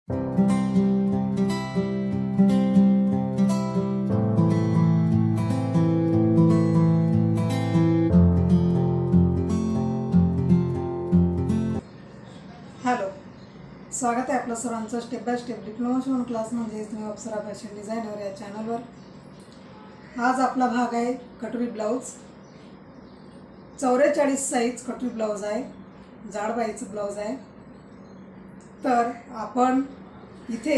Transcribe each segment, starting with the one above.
Hello, स्वागत आहे आपलं सर्वांचं स्टेप बाय स्टेप डिप्लोमा शिवण क्लास म्हणजे न्यू अप्सरा फॅशन डिझायनर या चॅनलवर। आज आपला भाग आहे कटोरी ब्लाउज। 44 साईज कटोरी ब्लाउज आहे, जाड बाईचं ब्लाउज आहे। तर आपण इथे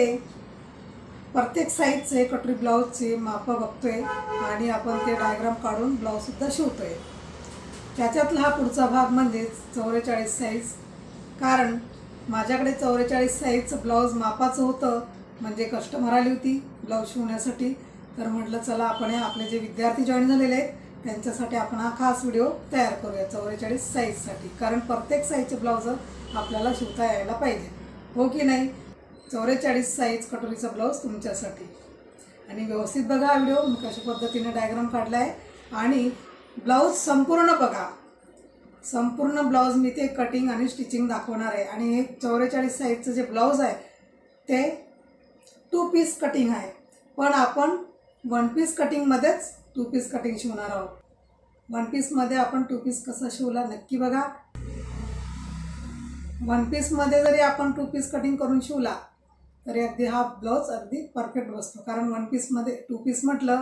प्रत्येक साईजचे कटोरी ब्लाउजचे माप बघतोय आणि आपण ते डायग्राम काढून ब्लाउजसुद्धा शिवतोय। त्याच्यातला हा पुढचा भाग म्हणजे 44 साईज। कारण माझ्याकडे 44 साईजचं ब्लाउज मापाचं होतं, म्हणजे कस्टमर आली होती ब्लाउज शिवण्यासाठी। तर म्हटलं चला आपण आपले जे विद्यार्थी जॉईन झालेले आहेत त्यांच्यासाठी आपण हा खास व्हिडिओ तयार करूया 44 साईजसाठी। कारण प्रत्येक साईजचे ब्लाउज आपल्याला शिवता यायला पाहिजे, हो की नाही। 44 साईज कटोरीचा ब्लाउज तुमच्यासाठी। आणि व्यवस्थित बघा हा व्हिडिओ, मी कशा पद्धतीने डायग्राम काढला आहे आणि ब्लाउज संपूर्ण बघा। संपूर्ण ब्लाउज मी ते कटिंग आणि स्टिचिंग दाखवणार आहे। आणि हे 44 साईजचं जे ब्लाउज आहे ते 2 पीस कटिंग आहे, पण आपण 1 पीस कटिंगमध्येच 2 पीस कटिंग शिवणार आहोत। 1 पीसमध्ये आपण 2 पीस कसा शिवला नक्की बघा। 1 पीसमध्ये जरी आपण 2 पीस कटिंग करून शिवला तरी अगदी हा ब्लाउज अगदी परफेक्ट बसतो। कारण 1 पीसमध्ये 2 पीस म्हटलं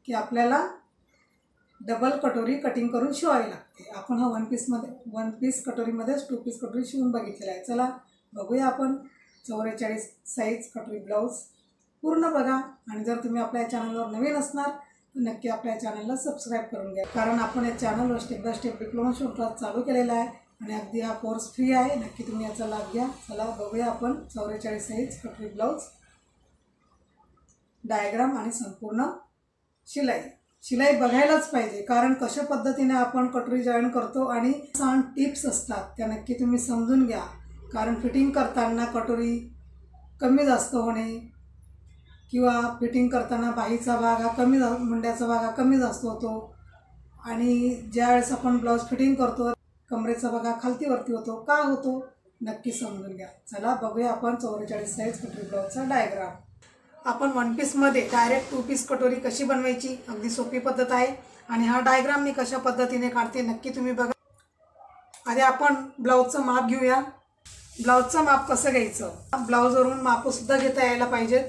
की आपल्याला डबल कटोरी कटिंग करून शिवावी लागते। आपण हा 1 पीस कटोरीमध्येच 2 पीस कटोरी शिवून बघितलेला आहे। चला बघूया आपण 44 साईज कटोरी ब्लाउज पूर्ण बघा। आणि जर तुम्ही आपल्या चॅनलवर नवीन असणार तर नक्की आपल्या चॅनलला सबस्क्राईब करून घ्या। कारण आपण या चॅनलवर स्टेप बाय स्टेप डिप्लोमा शिवण क्लास चालू केलेला आहे आणि अगदी हा कोर्स फ्री आहे, नक्की तुम्ही याचा लाभ घ्या। चला बघूया आपण 44 साईज कटोरी ब्लाउज डायग्राम आणि संपूर्ण शिलाई बघायलाच पाहिजे। कारण कशा पद्धतीने आपण कटोरी जॉईन करतो आणि टिप्स असतात त्या नक्की तुम्ही समजून घ्या। कारण फिटिंग करताना कटोरी कमी जास्त होणे किंवा फिटिंग करताना बाहीचा भाग हा कमी, मुंड्याचा भाग हा कमी जास्त होतो आणि ज्यावेळेस आपण ब्लाउज फिटिंग करतो कमरेचा भाग हा खालती वरती होतो, का होतो नक्की समजून घ्या। चला बघूया आपण 44 साईज कटोरी ब्लाउजचा डायग्राम। आपण 1 पीसमध्ये डायरेक्ट 2 पीस कटोरी कशी बनवायची अगदी सोपी पद्धत आहे आणि हा डायग्राम मी कशा पद्धतीने काढते नक्की तुम्ही बघा। आधी आपण ब्लाउजचं माप घेऊया। ब्लाउजचं माप कसं घ्यायचं, ब्लाउजवरून मापसुद्धा घेता यायला पाहिजेत।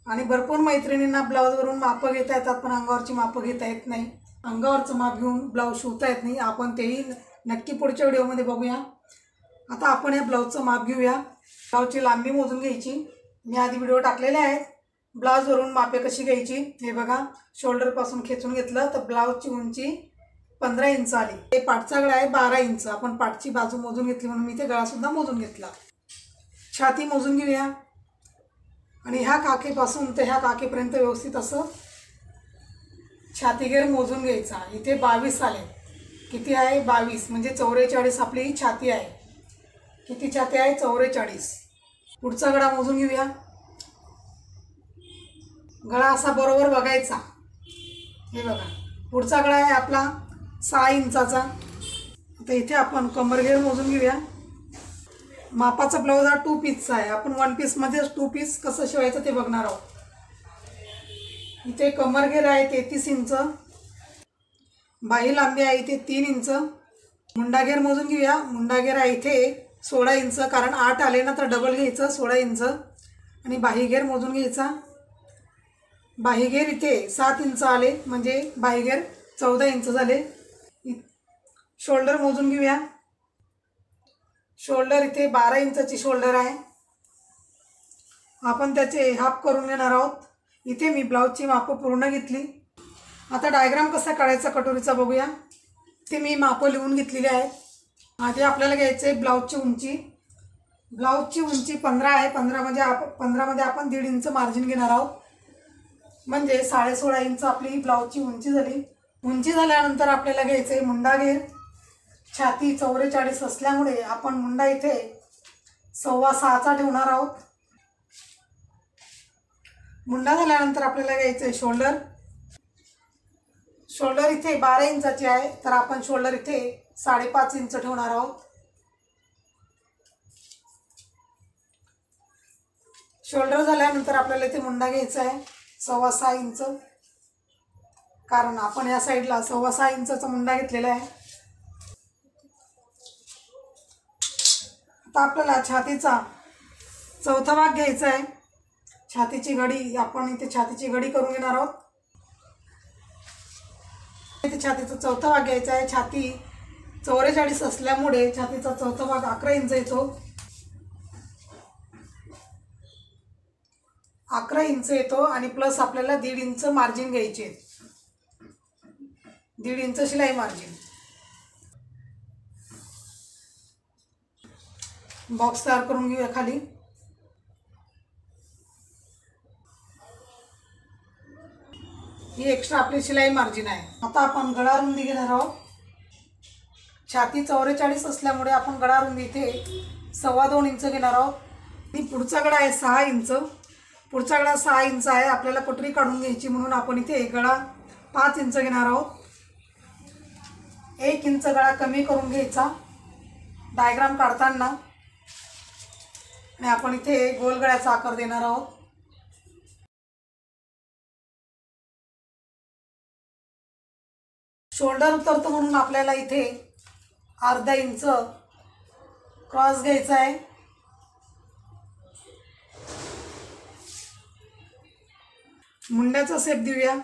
आणि भरपूर मैत्रिणींना ब्लाउजवरून माप घेता येतात पण अंगावरची माप घेता येत नाही। अंगावरचं माप घेऊन ब्लाउज शिवता येत नाही, आपण तेही नक्की पुढच्या व्हिडिओमध्ये बघूया। आता आपण या ब्लाउजचं माप घेऊया। ब्लाउजची लांबी मोजून घ्यायची, मी आधी व्हिडिओ टाकलेले आहेत। ब्लाउजवरून मापे कशी घ्यायची हे बघा। शोल्डरपासून खेचून घेतलं तर ब्लाउजची उंची 15 इंच आली। हे पाठचा गळा आहे 12 इंच, आपण पाठची बाजू मोजून घेतली म्हणून मी ते गळासुद्धा मोजून घेतला। छाती मोजून घेऊया आणि ह्या काखेपासून ते ह्या काखेपर्यंत व्यवस्थित असं छातीगेर मोजून घ्यायचा। इथे 22 आले, किती आहे 22, म्हणजे 44 आपली ही छाती आहे। किती छाती आहे 44। पुढचा गळा मोजून घेऊया। गळा असा बरोबर बघायचा, हे बघा। पुढचा गळा आहे आपला 6 इंचाचा। आता इथे आपण कमरघेर मोजून घेऊया। मापाचा ब्लाउज हा 2 पीसचा आहे, आपण 1 पीसमध्येच 2 पीस कसं शिवायचं ते बघणार आहोत। इथे कमरघेर आहे 33 इंच, बाही लांबी आहे इथे 3 इंच। मुंडाघेर मोजून घेऊया। मुंडाघेर आहे इथे 16 इंच, कारण 8 आले ना तर डबल घ्यायचं 16 इंच। आणि बाहीघेर मोजून घ्यायचा। बाहीघेर इथे 7 इंच आले, म्हणजे बाहीघेर 14 इंच झाले। शोल्डर मोजून घेऊया। शोल्डर इथे 12 इंचाची शोल्डर आहे, आपण त्याचे हाफ करून घेणार आहोत। इथे मी ब्लाउजची माप पूर्ण घेतली। आता डायग्राम कसा काढायचा कटोरीचा बघूया। ते मी माप लिहून घेतलेली आहेत। आधी आपल्याला घ्यायचं आहे ब्लाउजची उंची। ब्लाउजची उंची 15 आहे, 15मध्ये आपण 1.5 इंच मार्जिन घेणार आहोत, म्हणजे 16.5 इंच आपली ब्लाउजची उंची झाली। उंची झाल्यानंतर आपल्याला घ्यायचं आहे मुंडाघेर। छाती 44 असल्यामुळे आपण मुंडा इथे 6.25चा ठेवणार आहोत। मुंडा झाल्यानंतर आपल्याला घ्यायचं आहे शोल्डर। शोल्डर इथे 12 इंचाची आहे, तर आपण शोल्डर इथे 5.5 इंच ठेवणार आहोत। शोल्डर झाल्यानंतर आपल्याला इथे मुंडा घ्यायचा आहे 6.25 इंच, कारण आपण या साईडला 6.25 इंचाचा मुंडा घेतलेला आहे. आता आपल्याला छातीचा चौथा भाग घ्यायचा आहे. छातीची घडी आपण इथे छातीची घडी करून घेणार आहोत. इथे छातीचा चौथा भाग घ्यायचा आहे. छाती 44 असल्यामुळे छातीचा चौथा भाग 11 इंच येतो. 11 इंच येतो आणि प्लस आपल्याला 1.5 इंच मार्जिन घ्यायचे, 1.5 इंच शिलाई मार्जिन. बॉक्स तयार करून घेऊया खाली. ही एक्स्ट्रा आपली शिलाई मार्जिन आहे. आता आपण गळा रुंदी घेणार आहोत. छाती 44 असल्यामुळे आपण गळा रुंदी इथे 2.25 इंच घेणार आहोत. आणि पुढचा गळा आहे 6 इंच. पुढचा गळा 6 इंच आहे. आपल्याला कटोरी काढून घ्यायची म्हणून आपण इथे गळा 5 इंच घेणार आहोत. 1 इंच गळा कमी करून घ्यायचा डायग्राम काढताना, आणि आपण इथे गोल गळ्याचा आकार देणार आहोत. शोल्डर उतरतो म्हणून आपल्याला इथे अर्धा इंच क्रॉस घ्यायचा आहे. मुंड्याचा शेप देऊया.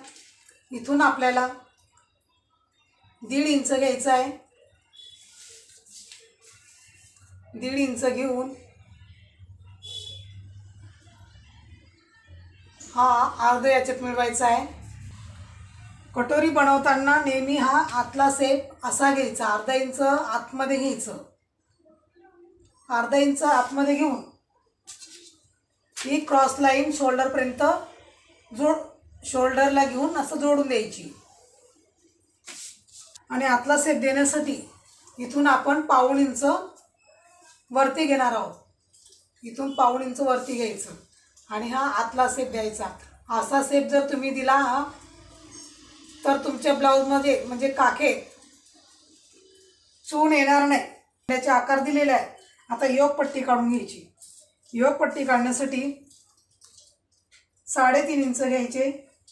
इथून आपल्याला 1.5 इंच घ्यायचा आहे. 1.5 इंच घेऊन हा अर्धा याच्यात मिळवायचा आहे. कटोरी बनवताना नेहमी हा आतला शेप असा घ्यायचा, अर्धा इंच आतमध्ये घ्यायचं. अर्धा इंच आतमध्ये घेऊन ही क्रॉस लाईन शोल्डरपर्यंत शोल्डरला घेऊन असं जोडून द्यायची. आणि आतला शेप देण्यासाठी इथून आपण 1.5 इंच वरती घेणार आहोत. इथून 1.5 इंच वरती घ्यायचं आणि हा आतला शेप द्यायचा. असा शेप जर तुम्ही दिला तर तुमच्या ब्लाऊजमध्ये म्हणजे काखे चून येणार नाही. त्याचे आकार दिलेले आहे. आता योगपट्टी काढून घ्यायची. योगपट्टी काढण्यासाठी 3.5 इंच घ्यायचे.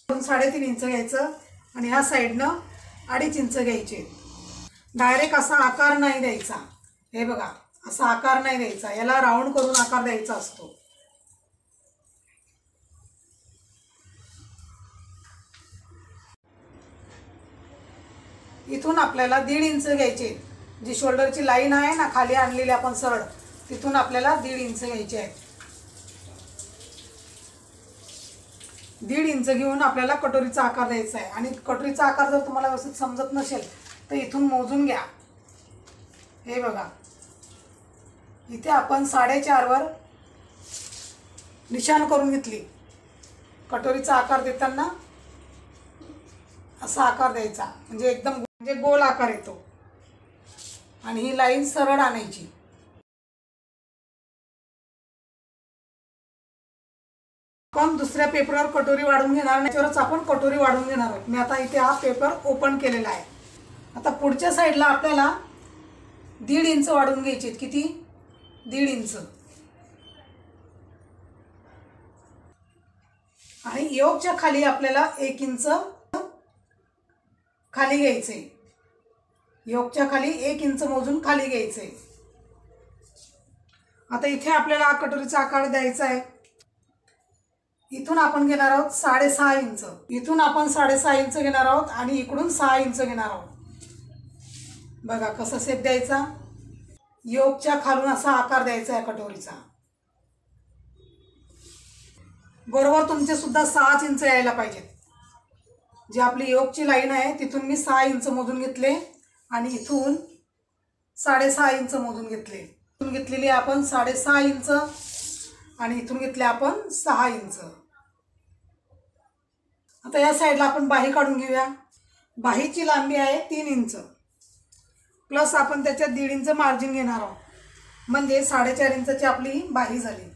3.5 इंच घ्यायचं आणि ह्या साईडनं 2.5 इंच घ्यायचे. डायरेक्ट असा आकार नाही द्यायचा. हे बघा, असा आकार नाही द्यायचा. याला राऊंड करून आकार द्यायचा असतो. इथून आपल्याला 1.5 इंच घ्यायचे. जी शोल्डरची लाईन आहे ना खाली आणलेली आपण सरळ, तिथून आपल्याला 1.5 इंच घ्यायचे आहे. 1.5 इंच घेऊन आपल्याला कटोरीचा आकार द्यायचा आहे. आणि कटोरीचा आकार जर तुम्हाला व्यवस्थित समजत नसेल तर इथून मोजून घ्या. हे बघा, इथे आपण 4.5 वर निशाण करून घेतली. कटोरीचा आकार देताना असा आकार द्यायचा, म्हणजे एकदम गोल आकार येतो. आणि ही लाईन सरळ आणायची. आपण दुसऱ्या पेपरवर कटोरी वाढवून घेणार नाही, त्यावरच आपण कटोरी वाढवून घेणार आहोत. मी आता इथे हा पेपर ओपन केलेला आहे. आता पुढच्या साईडला आपल्याला 1.5 इंच वाढवून घ्यायचे. किती? 1.5 इंच. आणि योगच्या खाली आपल्याला 1 इंच खाली घ्यायचे. योगच्या खाली 1 इंच मोजून खाली घ्यायचे. आता इथे आपल्याला कटोरीचा आकार द्यायचा आहे. इथून आपण घेणार आहोत 6.5 इंच. इथून आपण 6.5 इंच घेणार आहोत आणि इकडून 6 इंच घेणार आहोत. बघा कसा शेप द्यायचा. योगच्या खालून असा आकार द्यायचा आहे कटोरीचा. बरोबर तुमचे सुद्धा 6 इंच यायला पाहिजेत. जी आपली योगची लाईन आहे तिथून मी 6 इंच मोजून घेतले आणि इथून 6.5 इंच मोजून घेतले. इथून घेतलेली आपण 6.5 इंच आणि इथून घेतले आपण 6 इंच. आता या साईडला आपण बाही काढून घेऊया. बाहीची लांबी आहे 3 इंच प्लस आपण त्याच्यात 1.5 इंच मार्जिन घेणार आहोत, म्हणजे 4.5 इंचची आपली बाही झाली.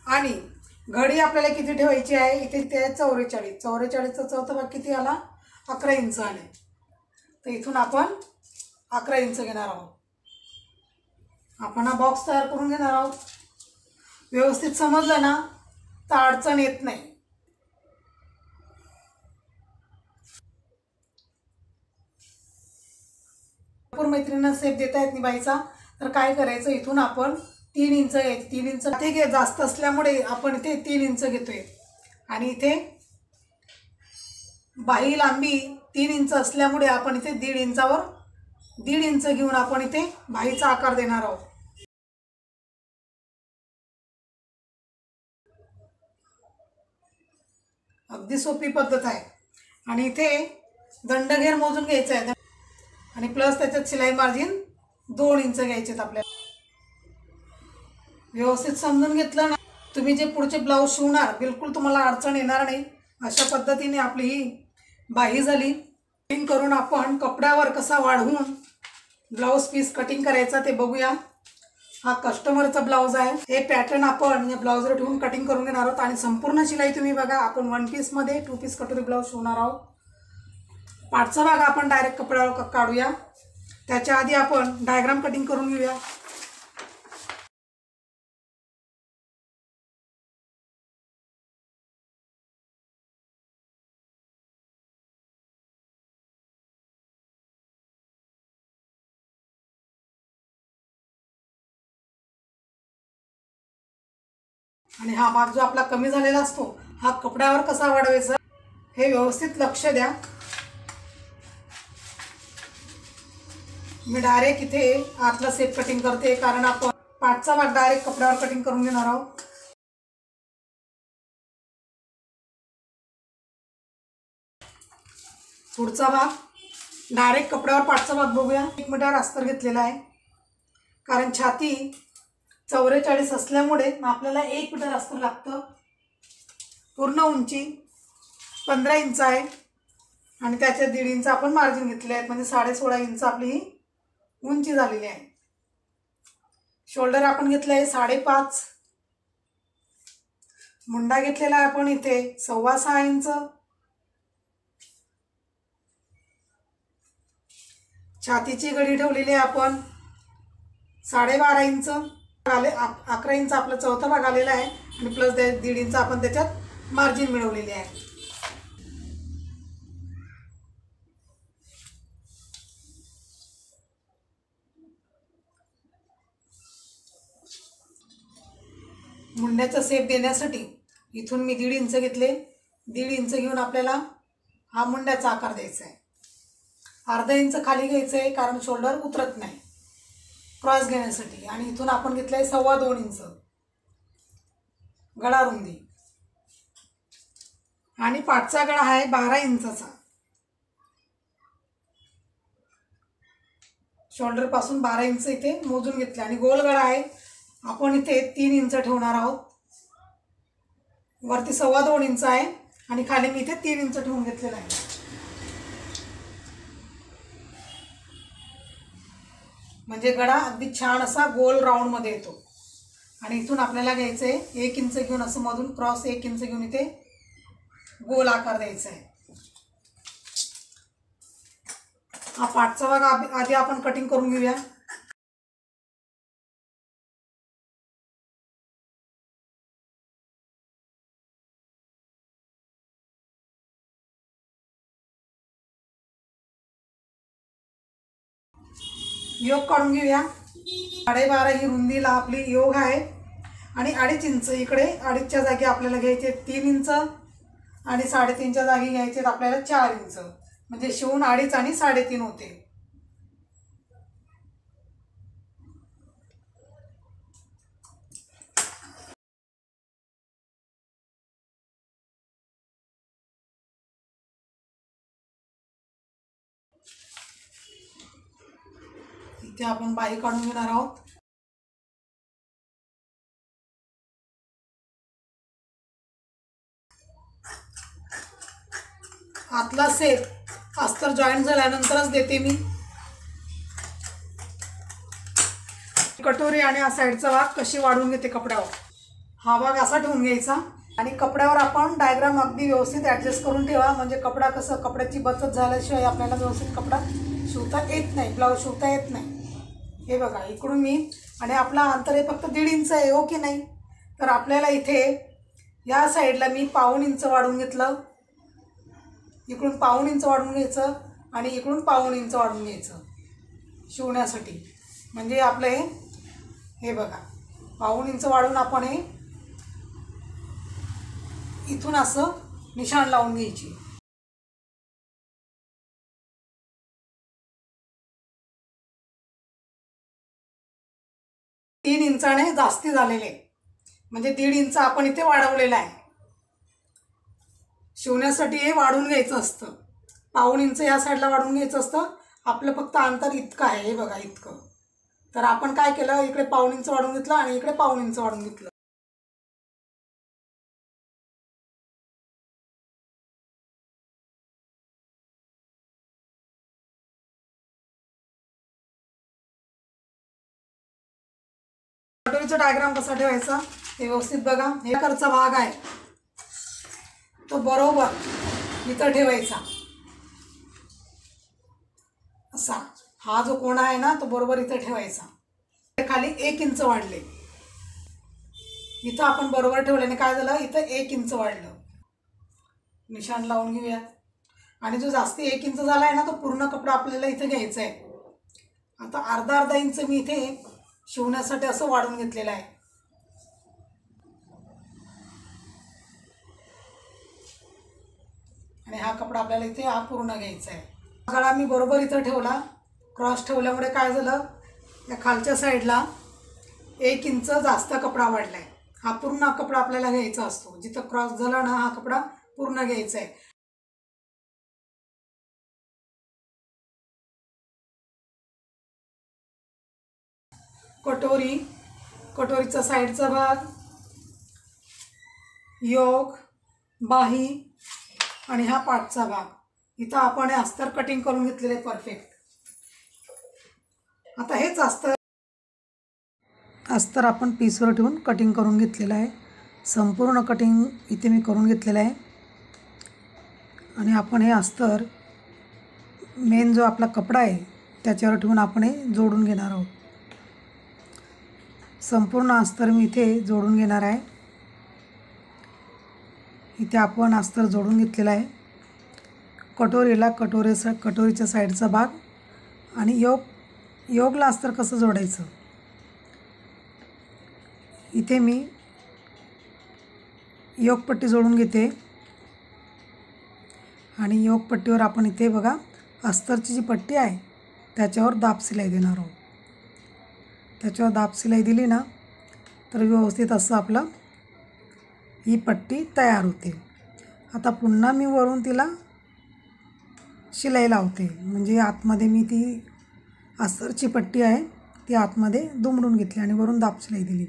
आणि घडी आपल्याला किती ठेवायची आहे? इथे ते 44. 44चा चौथा भाग किती आला? 11 इंच आले. तर इथून आपण 11 इंच घेणार आहोत. आपण हा बॉक्स तयार करून घेणार आहोत. व्यवस्थित समजलं ना तर अडचण येत नाही. भरपूर मैत्रिणींना शेप देता येत नाही बाईचा, तर काय करायचं, इथून आपण 3 इंच घ्यायचे. 3 इंच ते जास्त असल्यामुळे आपण इथे 3 इंच घेतोय आणि इथे बाही लांबी 3 इंच असल्यामुळे आपण इथे 1.5 इंचावर 1.5 इंच घेऊन आपण इथे बाहीचा आकार देणार आहोत. अगदी सोपी पद्धत आहे. आणि इथे दंडघेर मोजून घ्यायचा आहे आणि प्लस त्याच्यात शिलाई मार्जिन 2 इंच घ्यायचे आहेत आपल्याला. व्यवस्थित समजून घेतलं ना, तुम्ही जे पुढचे ब्लाऊज शिवणार बिलकुल तुम्हाला अडचण येणार नाही. अशा पद्धतीने आपली ही बाही झाली. कटिंग करून आपण कपड्यावर कसा वाढवून ब्लाऊज पीस कटिंग करायचा ते बघूया. हा कस्टमरचा ब्लाऊज आहे. हे पॅटर्न आपण या ब्लाऊजवर ठेवून कटिंग करून घेणार आहोत आणि संपूर्ण शिलाई तुम्ही बघा. आपण 1 पीसमध्ये 2 पीस कटोरी ब्लाऊज शिवणार आहोत. पाठचा भाग आपण डायरेक्ट कपड्यावर काढूया. त्याच्या आधी आपण डायग्राम कटिंग करून घेऊया. आणि हा भाग जो आपला कमी झालेला असतो हा कपड्यावर कसा वाढवायचा हे व्यवस्थित लक्ष द्या. मी डायरेक्ट इथे आतला शेप कटिंग करते, कारण आपण पाठचा भाग डायरेक्ट कपड्यावर कटिंग करून घेणार आहोत. पुढचा भाग डायरेक्ट कपड्यावर पाठचा भाग बघूया. 1 मीटर अस्तर घेतलेला आहे, कारण छाती 44 असल्यामुळे आपल्याला 1 मीटर अस्तर लागतं. पूर्ण उंची 15 इंच आहे आणि त्याच्यात 1.5 इंच आपण मार्जिन घेतले आहेत, म्हणजे 16.5 इंच आपली ही उंची झालेली आहे. शोल्डर आपण घेतलं आहे 5.5. मुंडा घेतलेला आहे आपण इथे 6.25 इंच. छातीची गडी ठेवलेली आहे आपण 12.5 इंच. 11 इंच आपला चौथा भाग आलेला आहे आणि प्लस 1.5 इंच आपण त्याच्यात मार्जिन मिळवलेली आहे. मुंड्याचा शेप देण्यासाठी इथून मी 1.5 इंच घेतले. 1.5 इंच घेऊन आपल्याला हा मुंड्याचा आकार द्यायचा आहे. अर्धा इंच खाली घ्यायचं आहे, कारण शोल्डर उतरत नाही क्रॉस घेण्यासाठी. आणि इथून आपण घेतलं आहे 2.25 इंच गळा रुंदी आणि पाठचा गळा आहे 12 इंचाचा. शोल्डर पासून 12 इंच इथे मोजून घेतले आणि गोल गळा आहे आपण इथे 3 इंच ठेवणार आहोत. वरती 2.25 इंच आहे आणि खाली मी इथे 3 इंच ठेवून घेतलेला आहे. म्हणजे गळा अगदी छान असा गोल राऊंड मध्ये येतो. आणि इथून आपल्याला घ्यायचं आहे 1 इंच घेऊन असं मधून क्रॉस 1 इंच घेऊन इथे गोल आकार द्यायचा आहे. हा पाठचा भाग आधी आपण कटिंग करून घेऊया. योग काढून घेऊया. 12.5 ही रुंदीला आपली योग आहे आणि 2.5 इंच इकडे 2.5च्या जागी आपल्याला घ्यायचे 3 इंच आणि 3.5च्या जागी घ्यायचे आपल्याला 4 इंच, म्हणजे शिवून 2.5 आणि 3.5 होते. इथे आपण बाही काढून घेणार आहोत. आतला शेप अस्तर जॉईंट झाल्यानंतरच देते मी. कटोरी आणि हा साईडचा भाग कशी वाढवून घेते कपड्यावर. हा भाग असा ठेवून घ्यायचा आणि कपड्यावर आपण डायग्राम अगदी व्यवस्थित ॲडजस्ट करून ठेवा, म्हणजे कपडा कसं कपड्याची बचत झाल्याशिवाय आपल्याला व्यवस्थित कपडा शिवता येत नाही, ब्लाऊज शिवता येत नाही. हे बघा इकडून मी आणि आपला अंतर हे फक्त 1.5 इंच आहे, हो की नाही. तर आपल्याला इथे या साईडला मी 1/2 इंच वाढवून घेतलं, इकडून 1/2 इंच वाढवून घ्यायचं आणि इकडून 1/2 इंच वाढवून घ्यायचं शिवण्यासाठी. म्हणजे आपलं हे बघा 1/2 इंच वाढवून आपण हे इथून असं निशाण लावून घ्यायची. तीन इंचाने जास्ती झालेले, म्हणजे 1.5 इंच आपण इथे वाढवलेला आहे. शिवण्यासाठी हे वाढवून घ्यायचं असतं. 1/2 इंच या साईडला वाढवून घ्यायचं असतं. आपलं फक्त अंतर इतकं आहे, हे बघा इतकं. तर आपण काय केलं, इकडे 1/2 इंच वाढवून घेतलं आणि इकडे 1/2 इंच वाढवून घेतलं. कटोरीचा डायग्राम कसा ठेवायचा हे व्यवस्थित बघा. हे करचा भाग आहे तो बरोबर इथं ठेवायचा असा. हा जो कोणा आहे ना तो बरोबर इथं ठेवायचा. खाली 1 इंच वाढले, इथं आपण बरोबर ठेवल्याने काय झालं, इथं 1 इंच वाढलं. निशाण लावून घेऊया. आणि जो जास्ती 1 इंच झाला आहे ना तो पूर्ण कपडा आपल्याला इथं घ्यायचा आहे. आता अर्धा इंच मी इथे शिवण्यासाठी असं वाढवून घेतलेलं आहे. आणि हा कपडा आपल्याला इथे हा पूर्ण घ्यायचा आहे. गळा मी बरोबर इथं ठेवला. क्रॉस ठेवल्यामुळे काय झालं, या खालच्या साईडला 1 इंच जास्त कपडा वाढलाय. हा पूर्ण कपडा आपल्याला घ्यायचा असतो. जिथं क्रॉस झाला ना हा कपडा पूर्ण घ्यायचा आहे. कटोरीचा साईडचा भाग, योक, बाही आणि हा पाठचा भाग, इथं आपण अस्तर कटिंग करून घेतलेले परफेक्ट. आता हेच अस्तर आपण पीसवर ठेवून कटिंग करून घेतलेलं आहे. संपूर्ण कटिंग इथे मी करून घेतलेलं आहे. आणि आपण हे अस्तर मेन जो आपला कपडा आहे त्याच्यावर ठेवून आपण हे जोडून घेणार आहोत. संपूर्ण अस्तर मी इथे जोडून घेणार आहे. इथे आपण अस्तर जोडून घेतलेला आहे. कटोरीच्या साईडचा भाग आणि योगला अस्तर कसं जोडायचं, इथे मी योगपट्टी जोडून घेते. आणि योगपट्टीवर आपण इथे बघा अस्तरची जी पट्टी आहे त्याच्यावर दाब शिलाई देणार आहोत. त्याच्यावर दाब शिलाई दिली ना तर व्यवस्थित असं आपलं ही पट्टी तयार होते. आता पुन्हा मी वरून तिला शिलाई लावते. म्हणजे आतमध्ये मी ती अस्तरची पट्टी आहे ती आतमध्ये दुमडून घेतली आणि वरून दाब शिलाई दिली.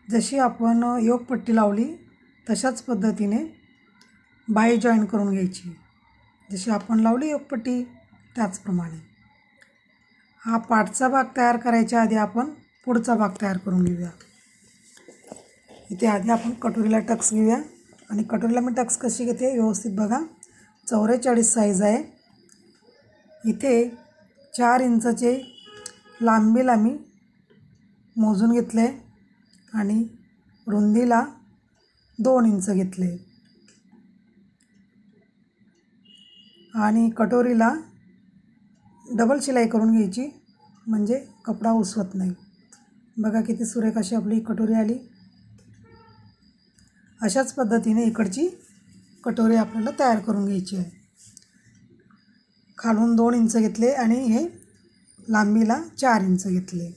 जशी आपण योगपट्टी लावली तशाच पद्धतीने बाही जॉईन करून घ्यायची. जशी आपण लावली योगपट्टी त्याचप्रमाणे. हा पाठचा भाग तयार करायच्या आधी आपण पुढचा भाग तयार करून घेऊया. इथे आधी आपण कटोरीला टक्स घेऊया. आणि कटोरीला मी टक्स कशी घेते व्यवस्थित बघा. 44 साईज आहे. इथे 4 इंचाचे लांबीला मी मोजून घेतले आणि रुंदीला 2 इंच घेतले. आणि कटोरीला डबल शिलाई करून घ्यायची म्हणजे कपडा उसवत नाही. बघा किती सुरेख अशी आपली कटोरी आली. अशाच पद्धतीने इकडची कटोरी आपल्याला तयार करून घ्यायची आहे. खालून 2 इंच घेतले आणि हे लांबीला 4 इंच घेतले.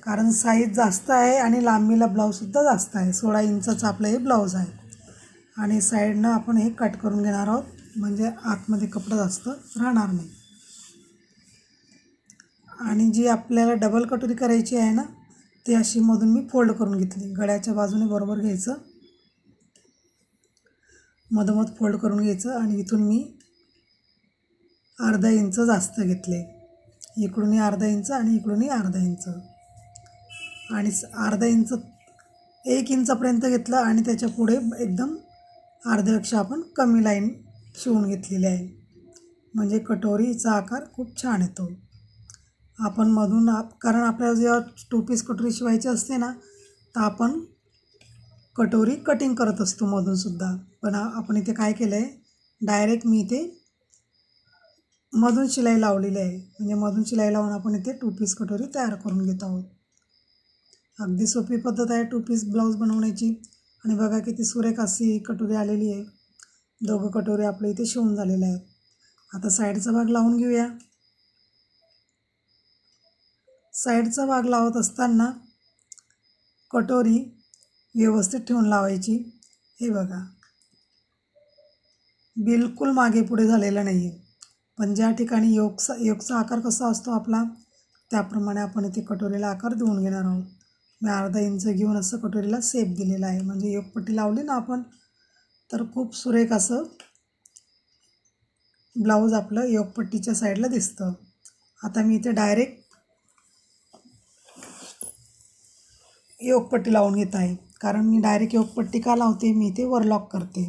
कारण साईज जास्त आहे आणि लांबीला ब्लाऊजसुद्धा जास्त आहे. 16 इंचाचं आपलं हे ब्लाऊज आहे. आणि साईडनं आपण हे कट करून घेणार आहोत म्हणजे आतमध्ये कपडा जास्त राहणार नाही. आणि जी आपल्याला डबल कटोरी करायची आहे ना ती अशी मधून मी फोल्ड करून घेतली. गळ्याच्या बाजूने बरोबर घ्यायचं, मधोमध फोल्ड करून घ्यायचं आणि इथून मी अर्धा इंच जास्त घेतले. इकडूनही अर्धा इंच आणि इकडूनही अर्धा इंच. आणि अर्धा इंच 1 इंचापर्यंत घेतलं आणि त्याच्या पुढे एकदम अर्ध्यापेक्षा आपण कमी लाईन शिवून घेतलेली आहे. म्हणजे कटोरीचा आकार खूप छान येतो. आपण मधून कारण आपल्याला जेव्हा 2 पीस कटोरी शिवायची असते ना तर आपण कटोरी कटिंग करत असतो मधूनसुद्धा. पण आपण इथे काय केलं आहे, डायरेक्ट मी इथे मधून शिलाई लावलेली आहे. म्हणजे मधून शिलाई लावून आपण इथे 2 पीस कटोरी तयार करून घेत आहोत. अगदी सोपी पद्धत आहे 2 पीस ब्लाऊज बनवण्याची. आणि बघा किती सुरेख अशी कटोरी आलेली आहे. दोघं कटोरी आपल्या इथे शिवून झालेले आहेत. आता साईडचा भाग लावून घेऊया. साईडचा भाग लावत असताना कटोरी व्यवस्थित ठेवून लावायची. हे बघा, बिलकुल मागे पुढे झालेलं नाही आहे. पण ज्या ठिकाणी योगचा आकार कसा असतो आपला, त्याप्रमाणे आपण इथे कटोरीला आकार देऊन घेणार आहोत. मी अर्धा इंच घेऊन असं कटोरीला शेप दिलेला आहे. म्हणजे योगपट्टी लावली ना आपण, तर खूप सुरेख असं ब्लाऊज आपलं योगपट्टीच्या साईडला दिसतं. आता मी इथे डायरेक्ट योगपट्टी लावून घेत आहे. कारण मी डायरेक्ट योगपट्टी का लावते, मी इथे ओव्हरलॉक करते.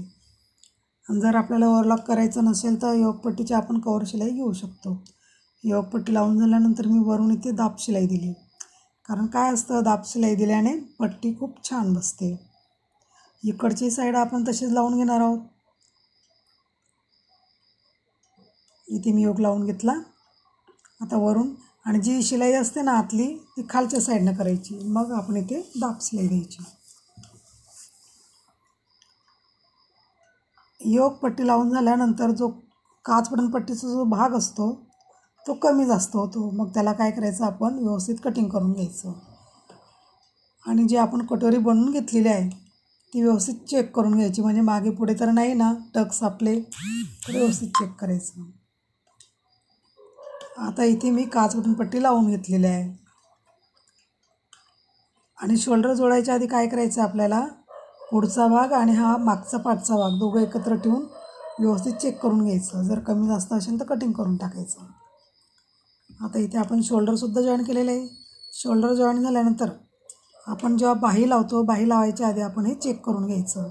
आणि जर आपल्याला ओव्हरलॉक करायचं नसेल तर योगपट्टीची आपण कवर शिलाई घेऊ शकतो. योगपट्टी लावून झाल्यानंतर मी वरून इथे दाब शिलाई दिली. कारण काय असतं, दाब शिलाई दिल्याने पट्टी खूप छान बसते. इकडची साईड आपण तशीच लावून घेणार आहोत. इथे मी योग लावून घेतला. आता वरून आणि जी शिलाई असते ना आतली, ती खालच्या साईडनं करायची. मग आपण इथे दाब शिलाई द्यायची. योग पट्टी लावून झाल्यानंतर जो काचपदन पट्टीचा जो भाग असतो तो कमी जास्त होतो. मग त्याला काय करायचं, आपण व्यवस्थित कटिंग करून घ्यायचं. आणि जी आपण कटोरी बनवून घेतलेली आहे ती व्यवस्थित चेक करून घ्यायची. म्हणजे मागे पुढे तर नाही ना टक्स आपले, तर व्यवस्थित चेक करायचं. आता इथे मी काचपदन पट्टी लावून घेतलेली आहे. आणि शोल्डर जोडायच्या आधी काय करायचं, आपल्याला पुढचा भाग आणि हा मागचा पाठचा भाग दोघं एकत्र ठेवून व्यवस्थित चेक करून घ्यायचं. जर कमी जास्त असेल तर कटिंग करून टाकायचं. आता इथे आपण शोल्डरसुद्धा जॉईन केलेलं आहे. शोल्डर जॉईन झाल्यानंतर आपण जेव्हा बाही लावतो, बाही लावायच्या आधी आपण हे चेक करून घ्यायचं.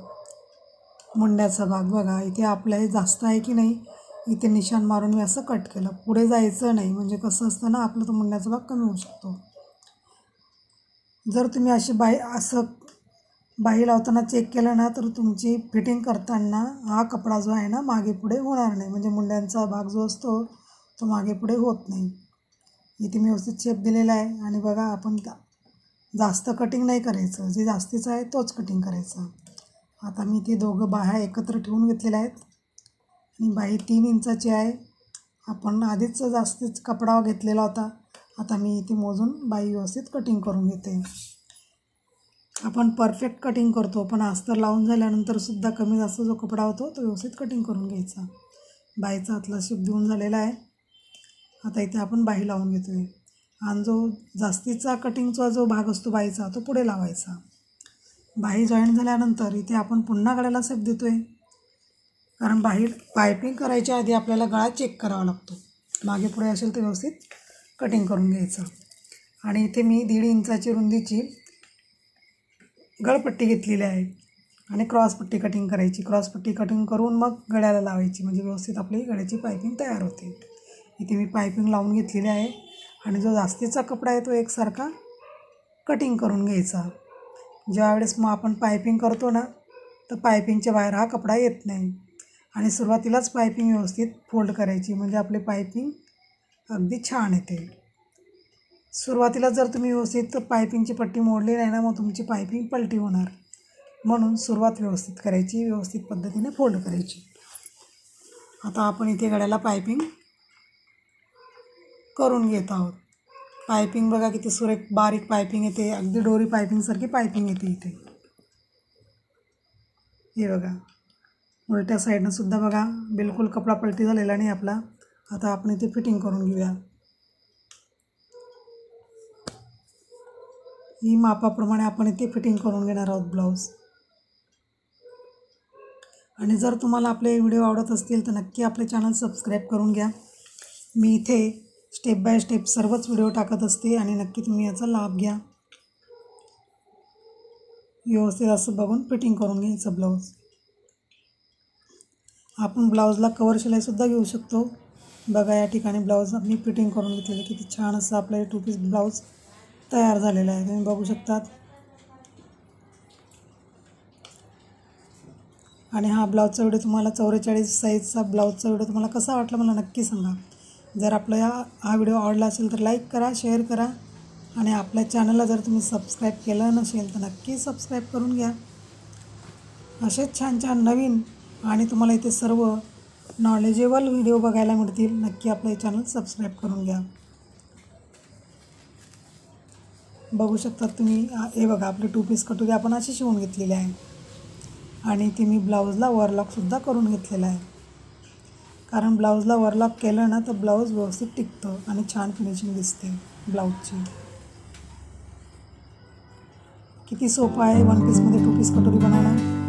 मुंड्याचा भाग बघा, इथे आपल्या हे जास्त आहे की नाही, इथे निशाण मारून मी असं कट केलं. पुढे जायचं नाही, म्हणजे कसं असतं ना, आपलं तो मुंड्याचा भाग कमी होऊ शकतो. जर तुम्ही अशी बाही लावताना चेक केलं ना, तर तुमची फिटिंग करताना हा कपडा जो आहे ना मागे पुढे होणार नाही. म्हणजे मुंड्यांचा भाग जो असतो तो मागे पुढे होत नाही. इथे मी व्यवस्थित शेप दिलेला आहे. आणि बघा, आपण जास्त कटिंग नाही करायचं, जे जास्तीचं आहे तोच कटिंग करायचा. आता मी ते दोघं बाह्या एकत्र ठेवून घेतलेल्या आहेत. आणि बाही 3 इंचाची आहे. आपण आधीच जास्तीच कपडा घेतलेला होता. आता मी इथे मोजून बाही व्यवस्थित कटिंग करून घेते. आपण परफेक्ट कटिंग करतो, पण अस्तर लावून झाल्यानंतरसुद्धा कमी जास्त जो कपडा होतो तो व्यवस्थित कटिंग करून घ्यायचा. बाहीचा आतला शेप देऊन झालेला आहे. आता इथे आपण बाही लावून घेतो आहे. आणि जो जास्तीचा कटिंगचा जो भाग असतो बाहीचा, तो पुढे लावायचा. बाही जॉईन झाल्यानंतर इथे आपण पुन्हा गळ्याला शेप देतो आहे. कारण पायपिंग करायच्या आधी आपल्याला गळा चेक करावा लागतो. मागे पुढे असेल तर व्यवस्थित कटिंग करून घ्यायचं. आणि इथे मी 1.5 इंचाची रुंदीची गळपट्टी घेतलेली आहे. आणि क्रॉसपट्टी कटिंग करायची. क्रॉसपट्टी कटिंग करून मग गळ्याला लावायची. म्हणजे व्यवस्थित आपली गळ्याची पायपिंग तयार होते. इथे मी पायपिंग लावून घेतलेली आहे. आणि जो जास्तीचा कपडा आहे तो एकसारखा कटिंग करून घ्यायचा. ज्यावेळेस मग आपण पायपिंग करतो ना, तर पायपिंगच्या बाहेर हा कपडा येत नाही. आणि सुरुवातीलाच पायपिंग व्यवस्थित फोल्ड करायची. म्हणजे आपली पायपिंग अगदी छान येते. सुरुवातीला जर तुम्ही व्यवस्थित पायपिंगची पट्टी मोडली नाही ना, मग तुमची पायपिंग पलटी होणार. म्हणून सुरुवात व्यवस्थित करायची, व्यवस्थित पद्धतीने फोल्ड करायची. आता आपण इथे गळ्याला पायपिंग करून घेत आहोत. पायपिंग बघा किती सुरेख बारीक पायपिंग येते. अगदी डोरी पायपिंगसारखी पायपिंग येते इथे. हे बघा, उलट्या साईडनं सुद्धा बघा बिलकुल कपडा पलटी झालेला नाही आपला. आता आपण इथे फिटिंग करून घेऊया. ही मापाप्रमाणे आपण इथे फिटिंग करून घेणार आहोत ब्लाऊज. आणि जर तुम्हाला आपले व्हिडिओ आवडत असतील तर नक्की आपले चॅनल सबस्क्राईब करून घ्या. मी इथे स्टेप बाय स्टेप सर्वच व्हिडिओ टाकत असते आणि नक्की तुम्ही याचा लाभ घ्या. व्यवस्थित असं बघून फिटिंग करून घ्यायचं ब्लाऊज. आपण ब्लाऊजला कवर शिलाईसुद्धा घेऊ शकतो. बघा, या ठिकाणी ब्लाऊज मी फिटिंग करून घेतलेलं. किती छान असं आपलं 2 पीस ब्लाऊज तयार झालेला आहे. तुम्ही बघू शकतात. आणि हा ब्लाऊजचा व्हिडिओ तुम्हाला 44 साईजचा ब्लाऊजचा व्हिडिओ तुम्हाला कसा वाटला मला नक्की सांगा. जर आपला हा व्हिडिओ आवडला असेल तर लाईक करा, शेअर करा आणि आपल्या चॅनलला जर तुम्ही सबस्क्राईब केलं नसेल तर नक्की सबस्क्राईब करून घ्या. असेच छान छान नवीन आणि तुम्हाला इथे सर्व नॉलेजेबल व्हिडिओ बघायला मिळतील. नक्की आपलं चॅनल सबस्क्राईब करून घ्या. बघू शकता तुम्ही, हे बघा आपली 2 पीस कटोरी आपण अशी शिवून घेतलेली आहे आणि ती मी ब्लाऊजला ओव्हरलॉकसुद्धा करून घेतलेला आहे. कारण ब्लाऊजला ओव्हरलॉक केलं ना तर ब्लाऊज व्यवस्थित टिकतं आणि छान फिनिशिंग दिसते ब्लाऊजची. किती सोपं आहे 1 पीसमध्ये 2 पीस कटोरी बनवणं.